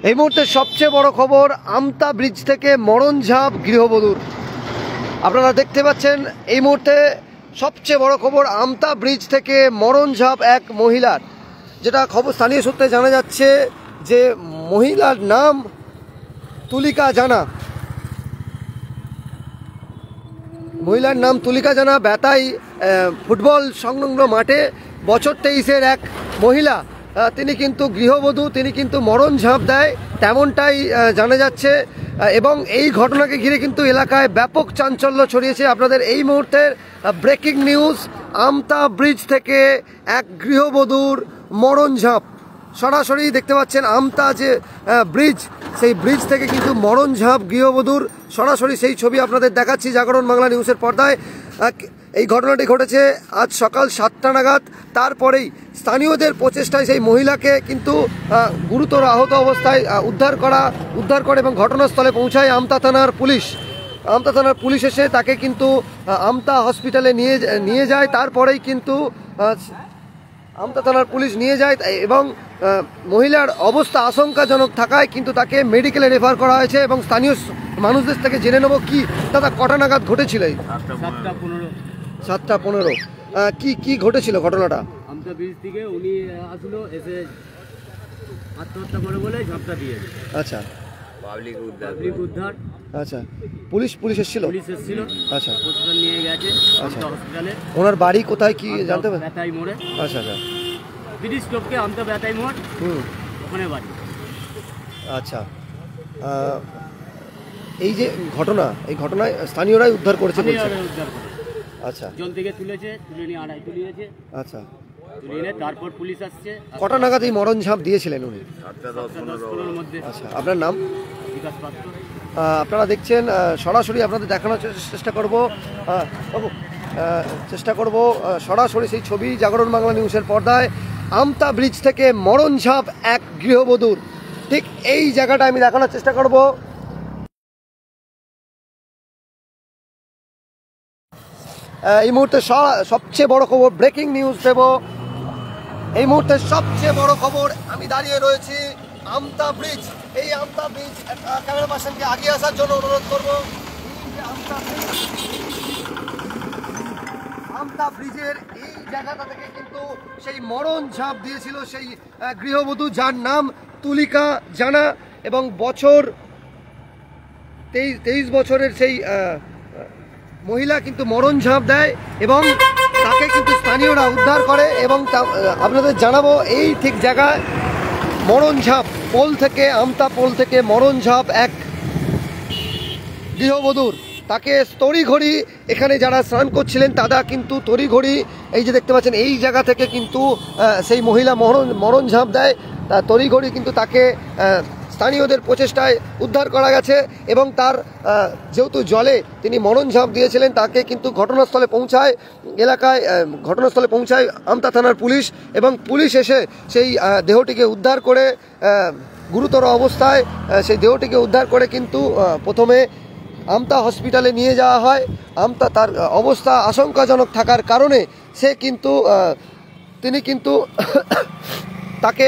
এই মুহূর্তে সবচেয়ে বড় খবর, আমতা ব্রিজ থেকে মরণঝাপ গৃহবধূর। আপনারা দেখতে পাচ্ছেন এই মুহূর্তে সবচেয়ে বড় খবর, আমতা ব্রিজ থেকে মরণঝাপ এক মহিলার। যেটা খবর স্থানীয় সূত্রে জানা যাচ্ছে যে মহিলার নাম তুলিকা জানা। মহিলার নাম তুলিকা জানা বেতাই ফুটবল সংলগ্ন মাঠে বছর 23-এর এক মহিলা। তিনি কিন্তু গৃহবধূ, তিনি কিন্তু মরণঝাপ দেয় তেমনটাই জানা যাচ্ছে। এবং এই ঘটনাকে ঘিরে কিন্তু এলাকায় ব্যাপক চাঞ্চল্য ছড়িয়েছে। আপনাদের এই মুহূর্তের ব্রেকিং নিউজ, আমতা ব্রিজ থেকে এক গৃহবধূর মরণঝাপ। সরাসরি দেখতে পাচ্ছেন আমতা যে ব্রিজ, সেই ব্রিজ থেকে কিন্তু মরণঝাপ গৃহবধূর। সরাসরি সেই ছবি আপনাদের দেখাচ্ছি জাগরণ বাংলা নিউজের পর্দায়। এই ঘটনাটি ঘটেছে আজ সকাল 7টা নাগাদ। তারপরেই স্থানীয়দের প্রচেষ্টায় সেই মহিলাকে কিন্তু গুরুতর আহত অবস্থায় উদ্ধার করে এবং ঘটনাস্থলে পৌঁছায় আমতা থানার পুলিশ। আমতা থানার পুলিশ এসে তাকে কিন্তু আমতা হসপিটালে নিয়ে যায়। তারপরেই কিন্তু আমতা থানার পুলিশ নিয়ে যায় এবং মহিলার অবস্থা আশঙ্কাজনক থাকায় কিন্তু তাকে মেডিকেলে রেফার করা হয়েছে। এবং স্থানীয় মানুষদের থেকে জেনে নেব কি দাদা কটা নাগাদ ঘটেছিল? 7:15। কি ঘটেছিল ঘটনাটা? আমতা ব্রিজ থেকে উনি আসলো, এসে আত্মহত্যা করে বলে ঝাপটা দিয়ে। আচ্ছা, পাবলিক উদ্ধার। আচ্ছা, পুলিশ এসেছিল? আচ্ছা, হসপিটাল নিয়ে গেছে। আমতা হসপিটালে। ওনার বাড়ি কোথায় কি জানতে পারেন? বেতাই মোড়ে। আচ্ছা আচ্ছা, ব্রিটিশ স্টপকে আমতা বেতাই মোড়, ওখানে বাড়ি। আচ্ছা, এই যে ঘটনা, এই ঘটনায় স্থানীয়রাই উদ্ধার করেছে বলছে? উদ্ধার করে। আচ্ছা, জল থেকে তুলে নিয়ে আড়াই তুলিয়েছে। আচ্ছা, তুলে নিয়ে তারপর পুলিশ আসছে। কটা নাগাদ এই মরণঝাপ দিয়েছিলেন উনি? 7:10-15-16 মধ্যে। আচ্ছা, আপনার নাম? বিকাশ পাত্র। আপনারা দেখছেন, সরাসরি আপনাদের দেখানোর চেষ্টা করব সরাসরি সেই ছবি জাগরণ বাংলা নিউজের পর্দায়। আমতা ব্রিজ থেকে মরণঝাপ এক গৃহবধূর, ঠিক এই জায়গাটা আমি দেখানোর চেষ্টা করব। এই মুহূর্তে সবচেয়ে বড় খবর, ব্রেকিং নিউজ দেব। এই মুহূর্তে সবচেয়ে বড় খবর, আমি দাঁড়িয়ে রয়েছি আমতা ব্রিজ। এই আমতা ব্রিজ, ক্যামেরা পার্সনকে আগে আসার জন্য অনুরোধ করব। আমতা ব্রিজের এই জায়গাটা থেকে কিন্তু সেই মরণঝাপ দিয়েছিল সেই গৃহবধূ, যার নাম তুলিকা জানা। এবং বছর 23 বছরের সেই মহিলা কিন্তু মরণঝাপ দেয় এবং তাকে কিন্তু স্থানীয়রা উদ্ধার করে। এবং আপনাদের জানাবো এই ঠিক জায়গায় মরণঝাপ পোল থেকে, আমতা পোল থেকে মরণঝাপ এক গৃহবধূর। তাকে তড়িঘড়ি, এখানে যারা স্নান করছিলেন তারা কিন্তু তড়িঘড়ি, এই যে দেখতে পাচ্ছেন এই জায়গা থেকে কিন্তু সেই মহিলা মরণঝাপ দেয়। তড়িঘড়ি কিন্তু তাকে স্থানীয়দের প্রচেষ্টায় উদ্ধার করা গেছে। এবং তার যেহেতু জলে তিনি মরণঝাপ দিয়েছিলেন, তাকে কিন্তু ঘটনাস্থলে পৌঁছায় আমতা থানার পুলিশ। এবং পুলিশ এসে সেই দেহটিকে উদ্ধার করে, গুরুতর অবস্থায় সেই দেহটিকে উদ্ধার করে কিন্তু প্রথমে আমতা হসপিটালে নিয়ে যাওয়া হয়। আমতা তার অবস্থা আশঙ্কাজনক থাকার কারণে তিনি কিন্তু তাকে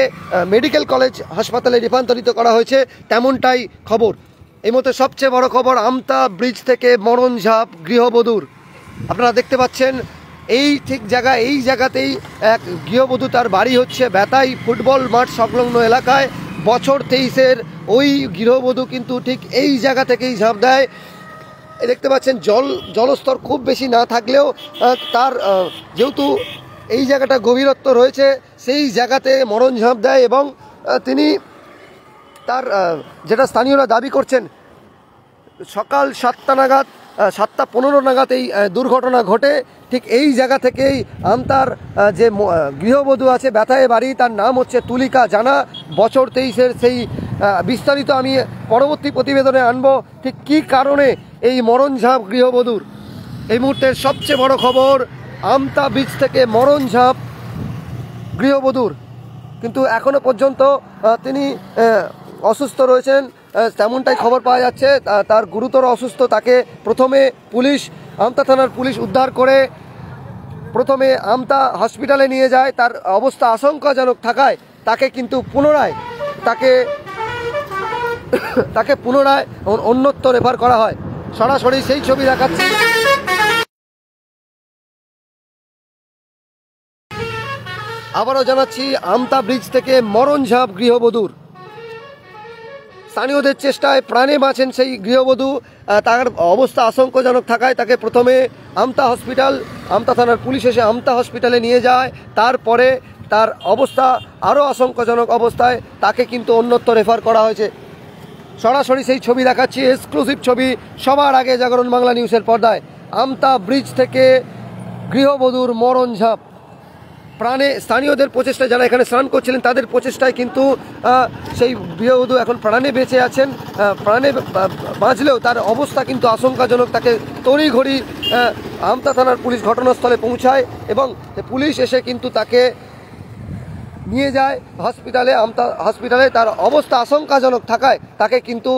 মেডিকেল কলেজ হাসপাতালে রূপান্তরিত করা হয়েছে, তেমনটাই খবর। এই মধ্যে সবচেয়ে বড় খবর, আমতা ব্রিজ থেকে মরণঝাপ গৃহবধূর। আপনারা দেখতে পাচ্ছেন এই ঠিক এই জায়গাতেই এক গৃহবধূ, তার বাড়ি হচ্ছে বেতাই ফুটবল মাঠ সংলগ্ন এলাকায়। বছর 23-এর ওই গৃহবধূ কিন্তু ঠিক এই জায়গা থেকেই ঝাঁপ দেয়। দেখতে পাচ্ছেন জলস্তর খুব বেশি না থাকলেও তার যেহেতু এই জায়গাটা গভীরত্ব রয়েছে, সেই জায়গাতে মরণঝাঁপ দেয়। এবং তিনি তার যেটা স্থানীয়রা দাবি করছেন, সকাল 7:15 নাগাদ এই দুর্ঘটনা ঘটে। ঠিক এই জায়গা থেকেই আমতার যে গৃহবধূ আছে, বেতায়ে বাড়ি, তার নাম হচ্ছে তুলিকা জানা, বছর 23-এর। সেই বিস্তারিত আমি পরবর্তী প্রতিবেদনে আনবো, ঠিক কী কারণে এই মরণঝাপ গৃহবধূর। এই মুহূর্তের সবচেয়ে বড় খবর, আমতা ব্রিজ থেকে মরণঝাপ গৃহবধূর। কিন্তু এখনো পর্যন্ত তিনি অসুস্থ রয়েছেন, তেমনটাই খবর পাওয়া যাচ্ছে। তার গুরুতর অসুস্থ, তাকে প্রথমে আমতা থানার পুলিশ উদ্ধার করে প্রথমে আমতা হসপিটালে নিয়ে যায়। তার অবস্থা আশঙ্কাজনক থাকায় তাকে কিন্তু পুনরায় তাকে পুনরায় অন্যত্র রেফার করা হয়। সরাসরি সেই ছবি দেখাচ্ছি। আবারও জানাচ্ছি, আমতা ব্রিজ থেকে মরণঝাপ গৃহবধূর। স্থানীয়দের চেষ্টায় প্রাণে বাঁচেন সেই গৃহবধূ। তার অবস্থা আশঙ্কাজনক থাকায় তাকে প্রথমে আমতা থানার পুলিশ এসে আমতা হসপিটালে নিয়ে যায়। তারপরে তার অবস্থা আরও আশঙ্কাজনক অবস্থায় তাকে কিন্তু অন্যত্র রেফার করা হয়েছে। সরাসরি সেই ছবি দেখাচ্ছি, এক্সক্লুসিভ ছবি সবার আগে জাগরণ বাংলা নিউজের পর্দায়। আমতা ব্রিজ থেকে গৃহবধূর মরণঝাপ। প্রাণে স্থানীয়দের প্রচেষ্টায়, যারা এখানে স্নান করছিলেন তাদের প্রচেষ্টায় কিন্তু সেই গৃহবধূ এখন প্রাণে বেঁচে আছেন। প্রাণে বাঁচলেও তার অবস্থা কিন্তু আশঙ্কাজনক। তাকে তড়িঘড়ি আমতা থানার পুলিশ ঘটনাস্থলে পৌঁছায় এবং পুলিশ এসে কিন্তু তাকে নিয়ে যায় হসপিটালে, আমতা হসপিটালে। তার অবস্থা আশঙ্কাজনক থাকায় তাকে কিন্তু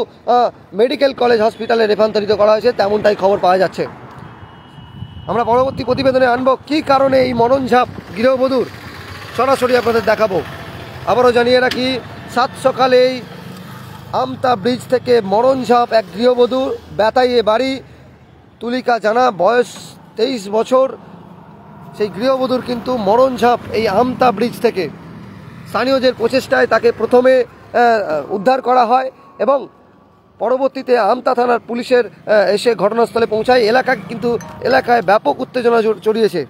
মেডিকেল কলেজ হসপিটালে রেফান্তরিত করা হয়েছে, তেমনটাই খবর পাওয়া যাচ্ছে। আমরা পরবর্তী প্রতিবেদনে আনবো কী কারণে এই মরণঝাপ গৃহবধূর, সরাসরি আপনাদের দেখাবো। আবারও জানিয়ে রাখি, সাত সকালেই আমতা ব্রিজ থেকে মরণঝাপ এক গৃহবধূ। বেতাইয়ে বাড়ি, তুলিকা জানা, বয়স 23 বছর। সেই গৃহবধূর কিন্তু মরণঝাপ এই আমতা ব্রিজ থেকে। স্থানীয়দের প্রচেষ্টায় তাকে প্রথমে উদ্ধার করা হয় এবং পরবর্তীতে আমতা থানার পুলিশের এসে ঘটনাস্থলে পৌঁছায়। এলাকায় ব্যাপক উত্তেজনা ছড়িয়েছে।